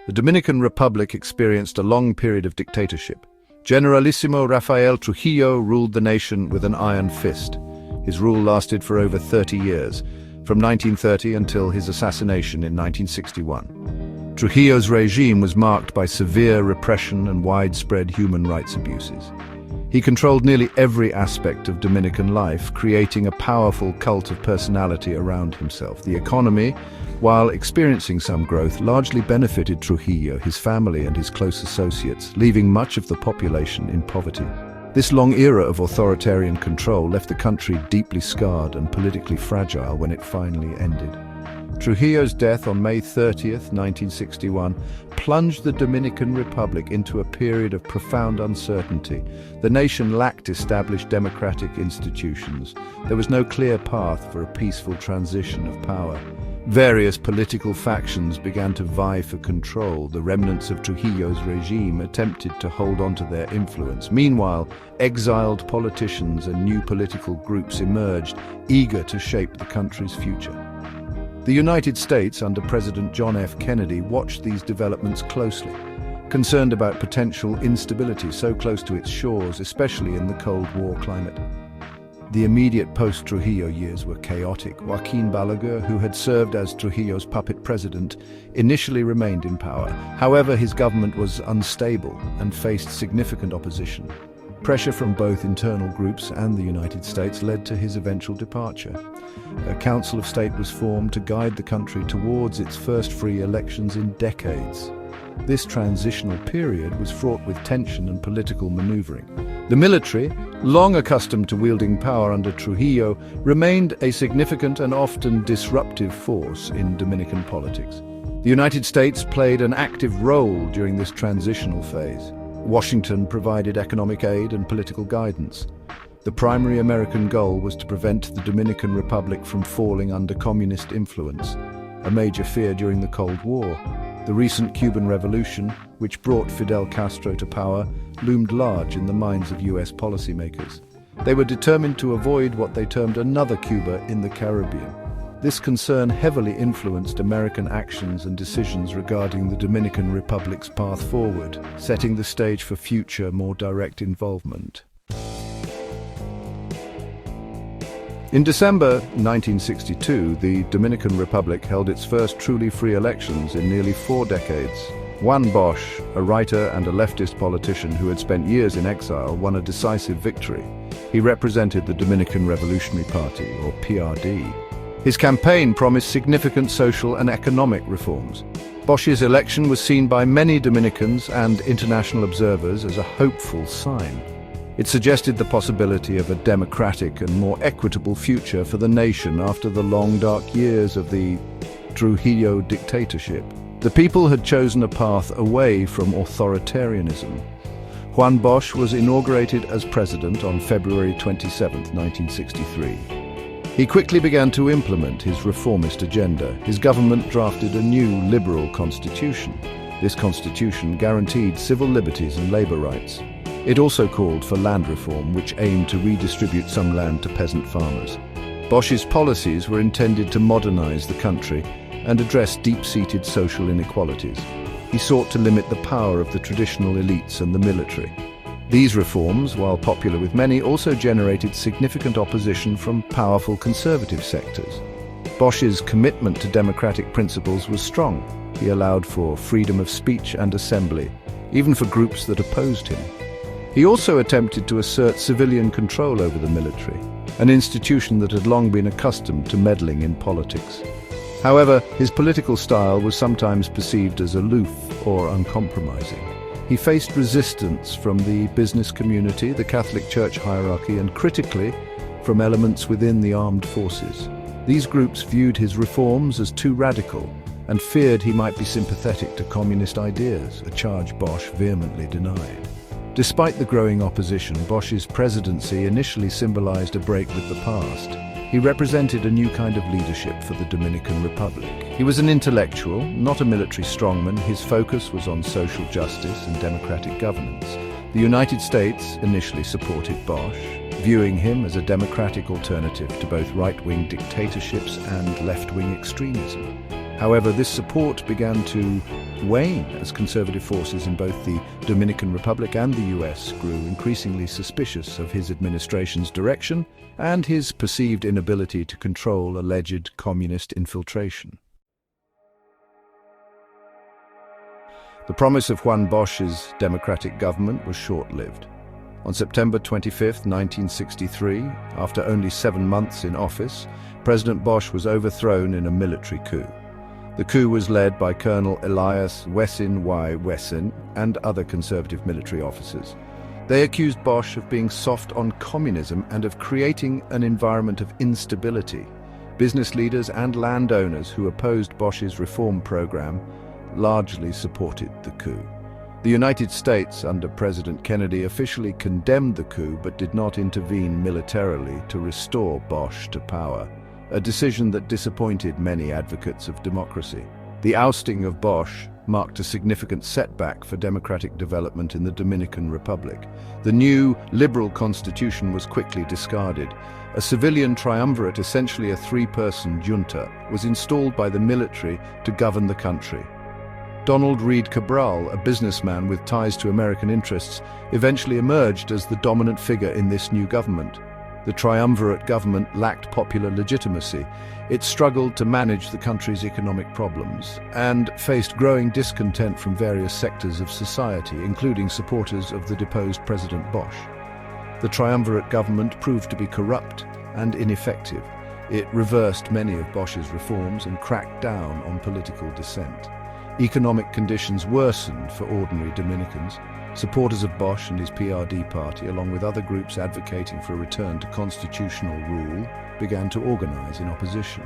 The Dominican Republic experienced a long period of dictatorship. Generalissimo Rafael Trujillo ruled the nation with an iron fist. His rule lasted for over 30 years, from 1930 until his assassination in 1961. Trujillo's regime was marked by severe repression and widespread human rights abuses. He controlled nearly every aspect of Dominican life, creating a powerful cult of personality around himself. The economy, while experiencing some growth, largely benefited Trujillo, his family and his close associates, leaving much of the population in poverty. This long era of authoritarian control left the country deeply scarred and politically fragile when it finally ended. Trujillo's death on May 30th, 1961, plunged the Dominican Republic into a period of profound uncertainty. The nation lacked established democratic institutions. There was no clear path for a peaceful transition of power. Various political factions began to vie for control. The remnants of Trujillo's regime attempted to hold on to their influence. Meanwhile, exiled politicians and new political groups emerged, eager to shape the country's future. The United States, under President John F. Kennedy, watched these developments closely, concerned about potential instability so close to its shores, especially in the Cold War climate. The immediate post-Trujillo years were chaotic. Joaquin Balaguer, who had served as Trujillo's puppet president, initially remained in power. However, his government was unstable and faced significant opposition. Pressure from both internal groups and the United States led to his eventual departure. A Council of State was formed to guide the country towards its first free elections in decades. This transitional period was fraught with tension and political maneuvering. The military, long accustomed to wielding power under Trujillo, remained a significant and often disruptive force in Dominican politics. The United States played an active role during this transitional phase. Washington provided economic aid and political guidance. The primary American goal was to prevent the Dominican Republic from falling under communist influence, a major fear during the Cold War. The recent Cuban Revolution, which brought Fidel Castro to power, loomed large in the minds of US policymakers. They were determined to avoid what they termed another Cuba in the Caribbean. This concern heavily influenced American actions and decisions regarding the Dominican Republic's path forward, setting the stage for future, more direct involvement. In December 1962, the Dominican Republic held its first truly free elections in nearly 4 decades. Juan Bosch, a writer and a leftist politician who had spent years in exile, won a decisive victory. He represented the Dominican Revolutionary Party, or PRD. His campaign promised significant social and economic reforms. Bosch's election was seen by many Dominicans and international observers as a hopeful sign. It suggested the possibility of a democratic and more equitable future for the nation after the long dark years of the Trujillo dictatorship. The people had chosen a path away from authoritarianism. Juan Bosch was inaugurated as president on February 27, 1963. He quickly began to implement his reformist agenda. His government drafted a new liberal constitution. This constitution guaranteed civil liberties and labor rights. It also called for land reform, which aimed to redistribute some land to peasant farmers. Bosch's policies were intended to modernize the country and address deep-seated social inequalities. He sought to limit the power of the traditional elites and the military. These reforms, while popular with many, also generated significant opposition from powerful conservative sectors. Bosch's commitment to democratic principles was strong. He allowed for freedom of speech and assembly, even for groups that opposed him. He also attempted to assert civilian control over the military, an institution that had long been accustomed to meddling in politics. However, his political style was sometimes perceived as aloof or uncompromising. He faced resistance from the business community, the Catholic Church hierarchy, and critically, from elements within the armed forces. These groups viewed his reforms as too radical and feared he might be sympathetic to communist ideas, a charge Bosch vehemently denied. Despite the growing opposition, Bosch's presidency initially symbolized a break with the past. He represented a new kind of leadership for the Dominican Republic. He was an intellectual, not a military strongman. His focus was on social justice and democratic governance. The United States initially supported Bosch, viewing him as a democratic alternative to both right-wing dictatorships and left-wing extremism. However, this support began to wane as conservative forces in both the Dominican Republic and the US grew increasingly suspicious of his administration's direction and his perceived inability to control alleged communist infiltration. The promise of Juan Bosch's democratic government was short-lived. On September 25, 1963, after only 7 months in office, President Bosch was overthrown in a military coup. The coup was led by Colonel Elias Wessin Y. Wessin and other conservative military officers. They accused Bosch of being soft on communism and of creating an environment of instability. Business leaders and landowners who opposed Bosch's reform program largely supported the coup. The United States, under President Kennedy, officially condemned the coup but did not intervene militarily to restore Bosch to power, a decision that disappointed many advocates of democracy. The ousting of Bosch marked a significant setback for democratic development in the Dominican Republic. The new liberal constitution was quickly discarded. A civilian triumvirate, essentially a 3-person junta, was installed by the military to govern the country. Donald Reed Cabral, a businessman with ties to American interests, eventually emerged as the dominant figure in this new government. The triumvirate government lacked popular legitimacy. It struggled to manage the country's economic problems and faced growing discontent from various sectors of society, including supporters of the deposed President Bosch. The triumvirate government proved to be corrupt and ineffective. It reversed many of Bosch's reforms and cracked down on political dissent. Economic conditions worsened for ordinary Dominicans. Supporters of Bosch and his PRD party, along with other groups advocating for a return to constitutional rule, began to organize in opposition.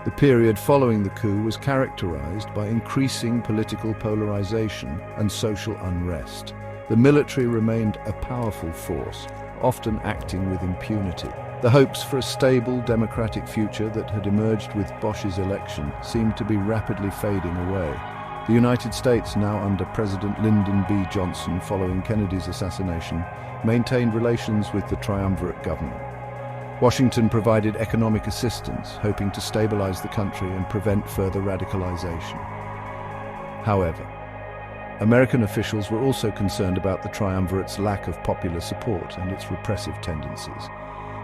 The period following the coup was characterized by increasing political polarization and social unrest. The military remained a powerful force, often acting with impunity. The hopes for a stable democratic future that had emerged with Bosch's election seemed to be rapidly fading away. The United States, now under President Lyndon B. Johnson following Kennedy's assassination, maintained relations with the triumvirate government. Washington provided economic assistance, hoping to stabilize the country and prevent further radicalization. However, American officials were also concerned about the triumvirate's lack of popular support and its repressive tendencies.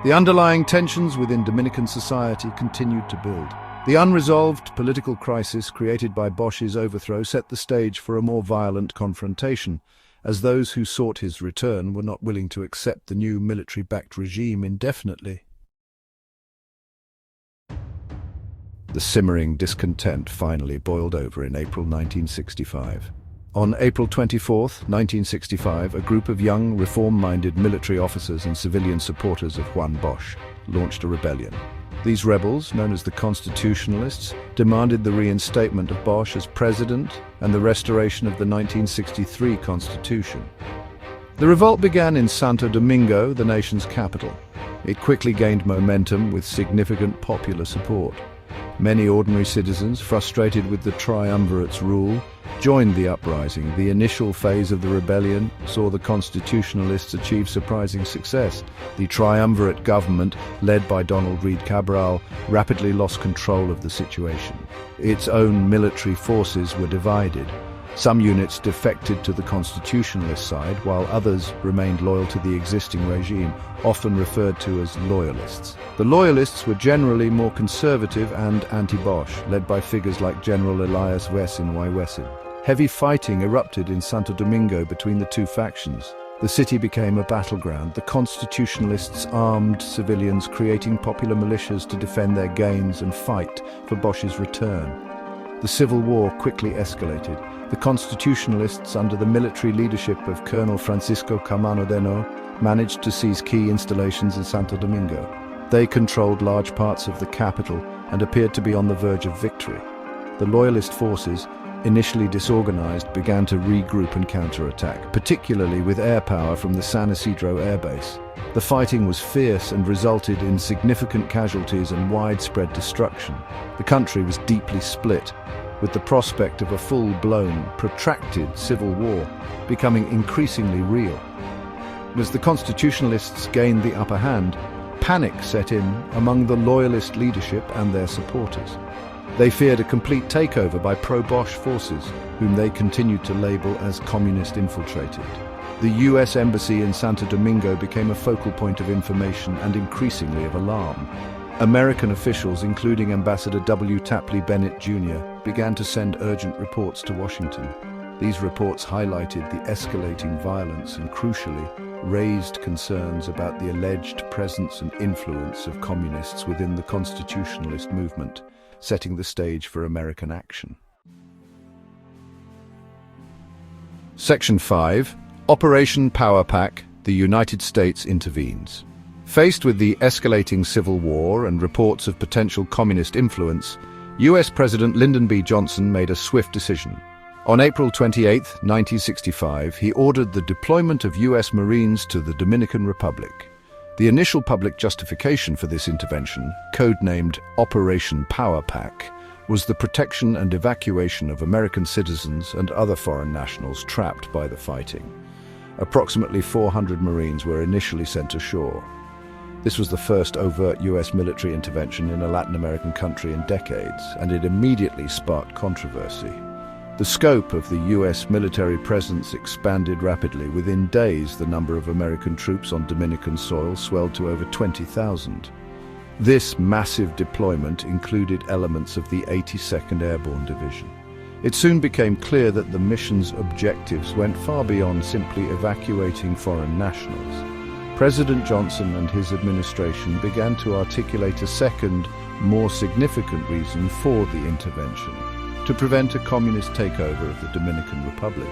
The underlying tensions within Dominican society continued to build. The unresolved political crisis created by Bosch's overthrow set the stage for a more violent confrontation, as those who sought his return were not willing to accept the new military-backed regime indefinitely. The simmering discontent finally boiled over in April 1965. On April 24, 1965, a group of young, reform-minded military officers and civilian supporters of Juan Bosch launched a rebellion. These rebels, known as the constitutionalists, demanded the reinstatement of Bosch as president and the restoration of the 1963 constitution. The revolt began in Santo Domingo, the nation's capital. It quickly gained momentum with significant popular support. Many ordinary citizens, frustrated with the triumvirate's rule, joined the uprising. The initial phase of the rebellion saw the constitutionalists achieve surprising success. The triumvirate government, led by Donald Reed Cabral, rapidly lost control of the situation. Its own military forces were divided. Some units defected to the constitutionalist side, while others remained loyal to the existing regime, often referred to as loyalists. The loyalists were generally more conservative and anti-Bosch, led by figures like General Elias Wessin Y. Wessin. Heavy fighting erupted in Santo Domingo between the two factions. The city became a battleground. The constitutionalists armed civilians, creating popular militias to defend their gains and fight for Bosch's return. The civil war quickly escalated. The constitutionalists, under the military leadership of Colonel Francisco Camano Deno, managed to seize key installations in Santo Domingo. They controlled large parts of the capital and appeared to be on the verge of victory. The loyalist forces, initially disorganized, began to regroup and counterattack, particularly with air power from the San Isidro air base. The fighting was fierce and resulted in significant casualties and widespread destruction. The country was deeply split, with the prospect of a full-blown, protracted civil war becoming increasingly real. As the constitutionalists gained the upper hand, panic set in among the loyalist leadership and their supporters. They feared a complete takeover by pro-Bosch forces, whom they continued to label as communist infiltrated. The US Embassy in Santo Domingo became a focal point of information and increasingly of alarm. American officials, including Ambassador W. Tapley Bennett Jr., began to send urgent reports to Washington. These reports highlighted the escalating violence and, crucially, raised concerns about the alleged presence and influence of communists within the constitutionalist movement, setting the stage for American action. Section 5. Operation Power Pack, the United States intervenes. Faced with the escalating civil war and reports of potential communist influence, US President Lyndon B. Johnson made a swift decision. On April 28, 1965, he ordered the deployment of US Marines to the Dominican Republic. The initial public justification for this intervention, codenamed Operation Power Pack, was the protection and evacuation of American citizens and other foreign nationals trapped by the fighting. Approximately 400 Marines were initially sent ashore. This was the first overt US military intervention in a Latin American country in decades, and it immediately sparked controversy. The scope of the US military presence expanded rapidly. Within days, the number of American troops on Dominican soil swelled to over 20,000. This massive deployment included elements of the 82nd Airborne Division. It soon became clear that the mission's objectives went far beyond simply evacuating foreign nationals. President Johnson and his administration began to articulate a second, more significant reason for the intervention: to prevent a communist takeover of the Dominican Republic.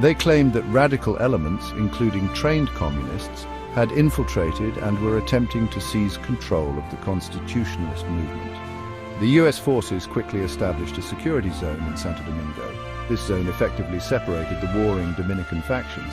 They claimed that radical elements, including trained communists, had infiltrated and were attempting to seize control of the constitutionalist movement. The US forces quickly established a security zone in Santo Domingo. This zone effectively separated the warring Dominican factions.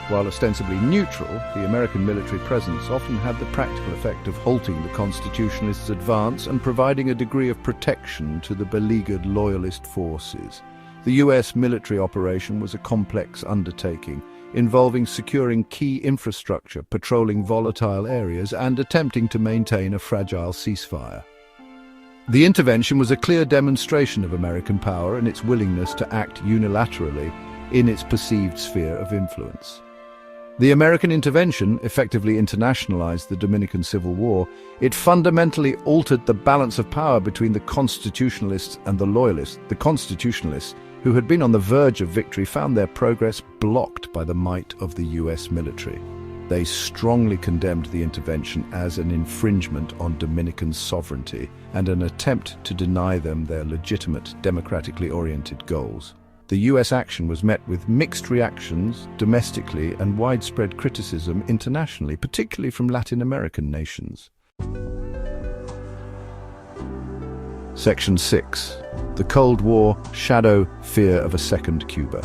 While ostensibly neutral, the American military presence often had the practical effect of halting the constitutionalists' advance and providing a degree of protection to the beleaguered loyalist forces. The US military operation was a complex undertaking, involving securing key infrastructure, patrolling volatile areas, and attempting to maintain a fragile ceasefire. The intervention was a clear demonstration of American power and its willingness to act unilaterally in its perceived sphere of influence. The American intervention effectively internationalized the Dominican Civil War. It fundamentally altered the balance of power between the constitutionalists and the loyalists. The constitutionalists, who had been on the verge of victory, found their progress blocked by the might of the US military. They strongly condemned the intervention as an infringement on Dominican sovereignty and an attempt to deny them their legitimate, democratically oriented goals. The US action was met with mixed reactions domestically and widespread criticism internationally, particularly from Latin American nations. Section 6. The Cold War Shadow Fear of a Second Cuba.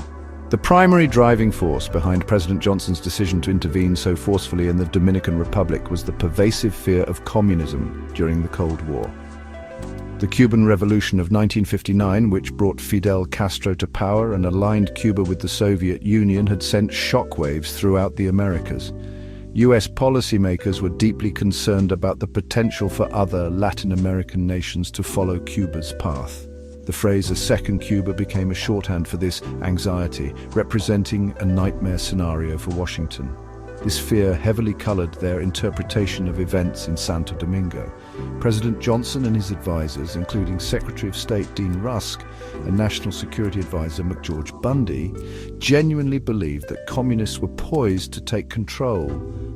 The primary driving force behind President Johnson's decision to intervene so forcefully in the Dominican Republic was the pervasive fear of communism during the Cold War. The Cuban Revolution of 1959, which brought Fidel Castro to power and aligned Cuba with the Soviet Union, had sent shockwaves throughout the Americas. US policymakers were deeply concerned about the potential for other Latin American nations to follow Cuba's path. The phrase "a second Cuba" became a shorthand for this anxiety, representing a nightmare scenario for Washington. This fear heavily colored their interpretation of events in Santo Domingo. President Johnson and his advisors, including Secretary of State Dean Rusk and National Security Advisor McGeorge Bundy, genuinely believed that communists were poised to take control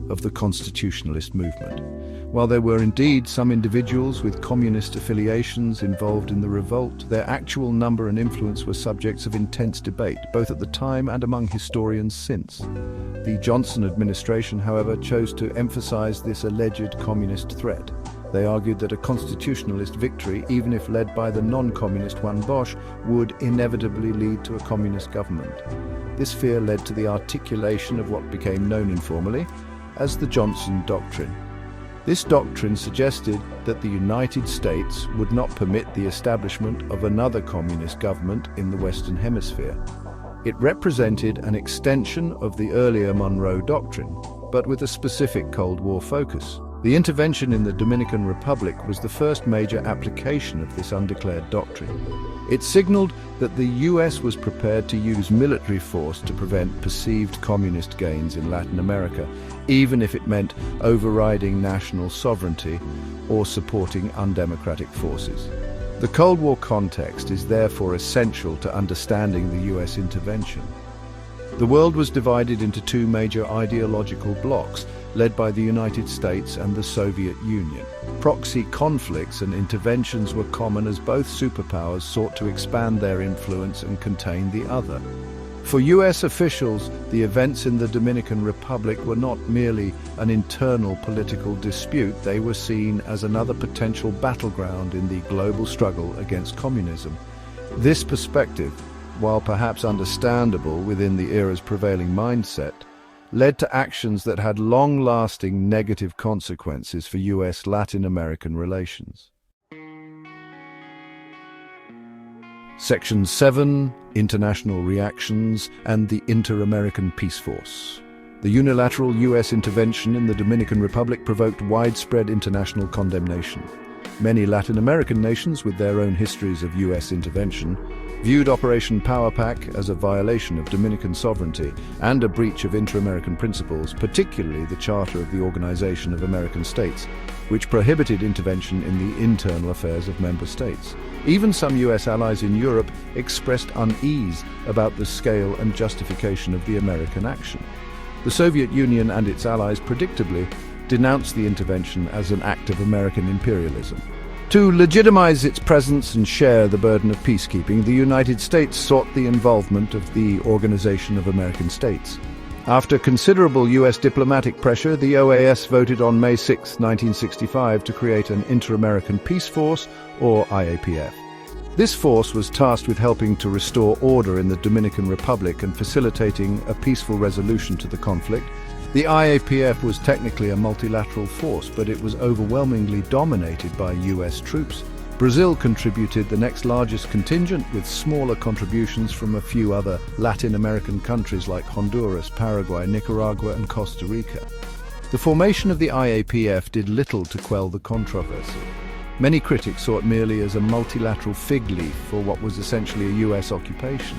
of the constitutionalist movement. While there were indeed some individuals with communist affiliations involved in the revolt, their actual number and influence were subjects of intense debate, both at the time and among historians since. The Johnson administration, however, chose to emphasize this alleged communist threat. They argued that a constitutionalist victory, even if led by the non-communist Juan Bosch, would inevitably lead to a communist government. This fear led to the articulation of what became known informally as the Johnson Doctrine. This doctrine suggested that the United States would not permit the establishment of another communist government in the Western Hemisphere. It represented an extension of the earlier Monroe Doctrine, but with a specific Cold War focus. The intervention in the Dominican Republic was the first major application of this undeclared doctrine. It signaled that the US was prepared to use military force to prevent perceived communist gains in Latin America, even if it meant overriding national sovereignty or supporting undemocratic forces. The Cold War context is therefore essential to understanding the US intervention. The world was divided into two major ideological blocs, led by the United States and the Soviet Union. Proxy conflicts and interventions were common as both superpowers sought to expand their influence and contain the other. For US officials, the events in the Dominican Republic were not merely an internal political dispute, they were seen as another potential battleground in the global struggle against communism. This perspective, while perhaps understandable within the era's prevailing mindset, led to actions that had long-lasting negative consequences for US-Latin American relations. Section 7, International Reactions and the Inter-American Peace Force. The unilateral US intervention in the Dominican Republic provoked widespread international condemnation. Many Latin American nations, with their own histories of US intervention, viewed Operation Power Pack as a violation of Dominican sovereignty and a breach of inter-American principles, particularly the Charter of the Organization of American States, which prohibited intervention in the internal affairs of member states. Even some US allies in Europe expressed unease about the scale and justification of the American action. The Soviet Union and its allies predictably denounced the intervention as an act of American imperialism. To legitimize its presence and share the burden of peacekeeping, the United States sought the involvement of the Organization of American States. After considerable US diplomatic pressure, the OAS voted on May 6, 1965 to create an Inter-American Peace Force, or IAPF. This force was tasked with helping to restore order in the Dominican Republic and facilitating a peaceful resolution to the conflict. The IAPF was technically a multilateral force, but it was overwhelmingly dominated by US troops. Brazil contributed the next largest contingent, with smaller contributions from a few other Latin American countries like Honduras, Paraguay, Nicaragua, and Costa Rica. The formation of the IAPF did little to quell the controversy. Many critics saw it merely as a multilateral fig leaf for what was essentially a US occupation.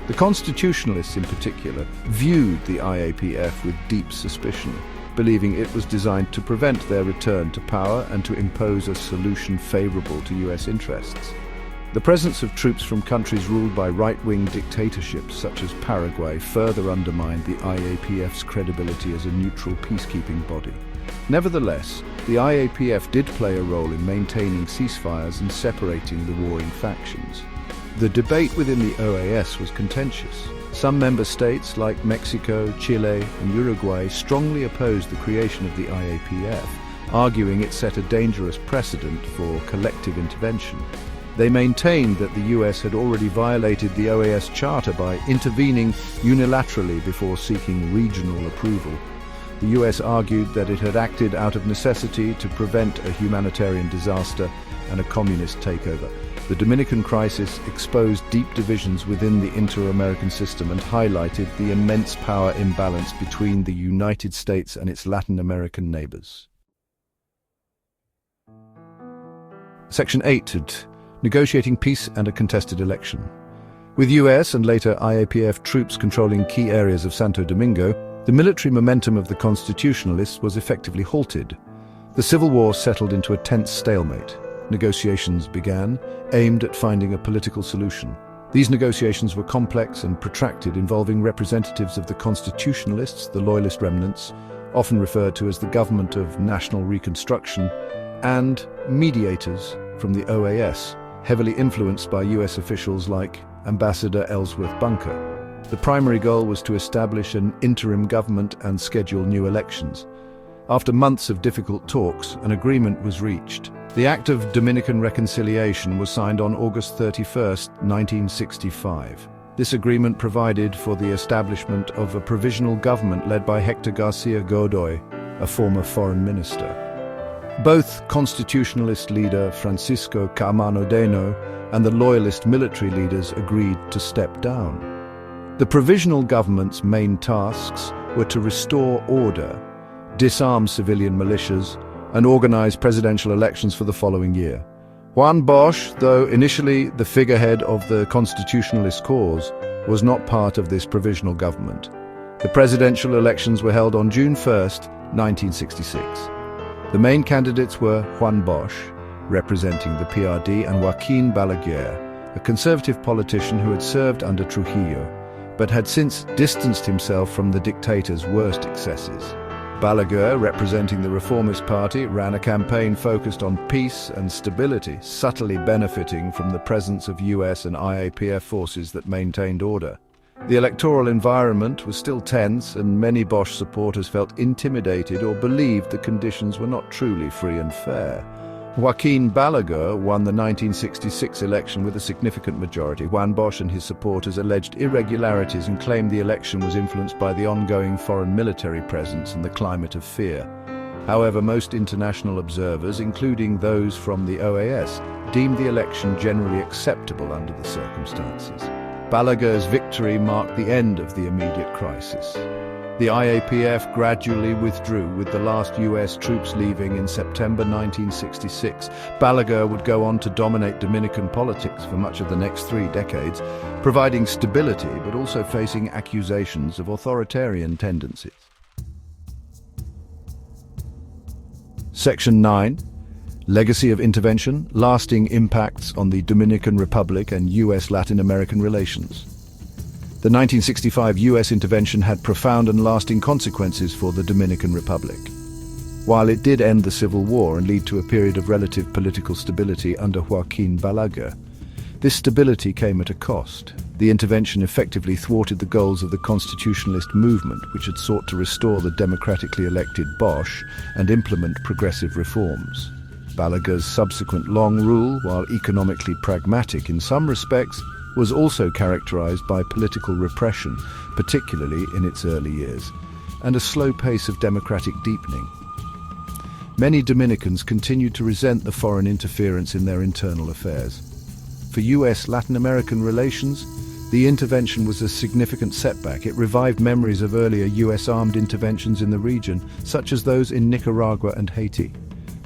The constitutionalists in particular viewed the IAPF with deep suspicion, believing it was designed to prevent their return to power and to impose a solution favorable to US interests. The presence of troops from countries ruled by right-wing dictatorships such as Paraguay further undermined the IAPF's credibility as a neutral peacekeeping body. Nevertheless, the IAPF did play a role in maintaining ceasefires and separating the warring factions. The debate within the OAS was contentious. Some member states, like Mexico, Chile, and Uruguay, strongly opposed the creation of the IAPF, arguing it set a dangerous precedent for collective intervention. They maintained that the US had already violated the OAS Charter by intervening unilaterally before seeking regional approval. The US argued that it had acted out of necessity to prevent a humanitarian disaster and a communist takeover. The Dominican crisis exposed deep divisions within the inter-American system and highlighted the immense power imbalance between the United States and its Latin American neighbors. Section 8. Negotiating peace and a contested election. With US and later IAPF troops controlling key areas of Santo Domingo, the military momentum of the constitutionalists was effectively halted. The Civil War settled into a tense stalemate. Negotiations began, aimed at finding a political solution. These negotiations were complex and protracted, involving representatives of the constitutionalists, the loyalist remnants, often referred to as the Government of National Reconstruction, and mediators from the OAS, heavily influenced by US officials like Ambassador Ellsworth Bunker. The primary goal was to establish an interim government and schedule new elections. After months of difficult talks, an agreement was reached. The Act of Dominican Reconciliation was signed on August 31, 1965. This agreement provided for the establishment of a provisional government led by Hector Garcia Godoy, a former foreign minister. Both constitutionalist leader Francisco Caamano Deno and the loyalist military leaders agreed to step down. The provisional government's main tasks were to restore order, disarm civilian militias, and organize presidential elections for the following year. Juan Bosch, though initially the figurehead of the constitutionalist cause, was not part of this provisional government. The presidential elections were held on June 1st, 1966. The main candidates were Juan Bosch, representing the PRD, and Joaquin Balaguer, a conservative politician who had served under Trujillo, but had since distanced himself from the dictator's worst excesses. Balaguer, representing the Reformist Party, ran a campaign focused on peace and stability, subtly benefiting from the presence of US and IAPF forces that maintained order. The electoral environment was still tense, and many Bosch supporters felt intimidated or believed the conditions were not truly free and fair. Joaquin Balaguer won the 1966 election with a significant majority. Juan Bosch and his supporters alleged irregularities and claimed the election was influenced by the ongoing foreign military presence and the climate of fear. However, most international observers, including those from the OAS, deemed the election generally acceptable under the circumstances. Balaguer's victory marked the end of the immediate crisis. The IAPF gradually withdrew, with the last US troops leaving in September 1966. Balaguer would go on to dominate Dominican politics for much of the next 3 decades, providing stability but also facing accusations of authoritarian tendencies. Section 9. Legacy of Intervention, Lasting Impacts on the Dominican Republic and US-Latin American Relations. The 1965 US intervention had profound and lasting consequences for the Dominican Republic. While it did end the Civil War and lead to a period of relative political stability under Joaquin Balaguer, this stability came at a cost. The intervention effectively thwarted the goals of the constitutionalist movement, which had sought to restore the democratically elected Bosch and implement progressive reforms. Balaguer's subsequent long rule, while economically pragmatic in some respects, was also characterized by political repression, particularly in its early years, and a slow pace of democratic deepening. Many Dominicans continued to resent the foreign interference in their internal affairs. For US-Latin American relations, the intervention was a significant setback. It revived memories of earlier US armed interventions in the region, such as those in Nicaragua and Haiti.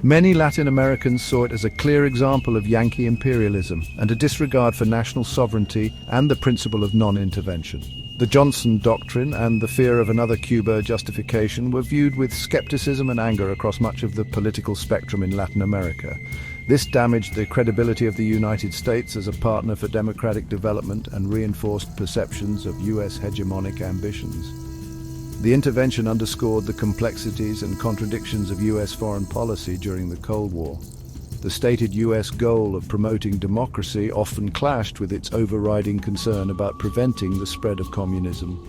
Many Latin Americans saw it as a clear example of Yankee imperialism and a disregard for national sovereignty and the principle of non-intervention. The Johnson Doctrine and the fear of another Cuba justification were viewed with skepticism and anger across much of the political spectrum in Latin America. This damaged the credibility of the United States as a partner for democratic development and reinforced perceptions of US hegemonic ambitions. The intervention underscored the complexities and contradictions of US foreign policy during the Cold War. The stated US goal of promoting democracy often clashed with its overriding concern about preventing the spread of communism.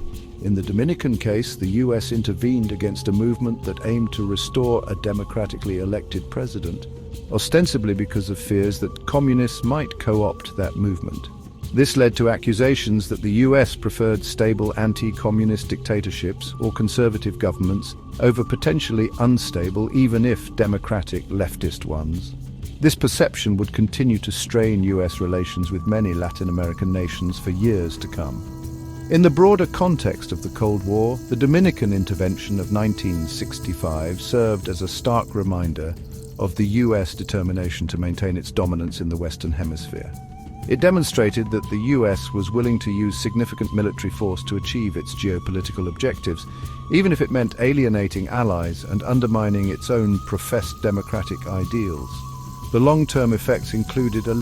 In the Dominican case, the US intervened against a movement that aimed to restore a democratically elected president, ostensibly because of fears that communists might co-opt that movement. This led to accusations that the US preferred stable anti-communist dictatorships or conservative governments over potentially unstable, even if democratic, leftist ones. This perception would continue to strain US relations with many Latin American nations for years to come. In the broader context of the Cold War, the Dominican intervention of 1965 served as a stark reminder of the US determination to maintain its dominance in the Western Hemisphere. It demonstrated that the US was willing to use significant military force to achieve its geopolitical objectives, even if it meant alienating allies and undermining its own professed democratic ideals. The long-term effects included a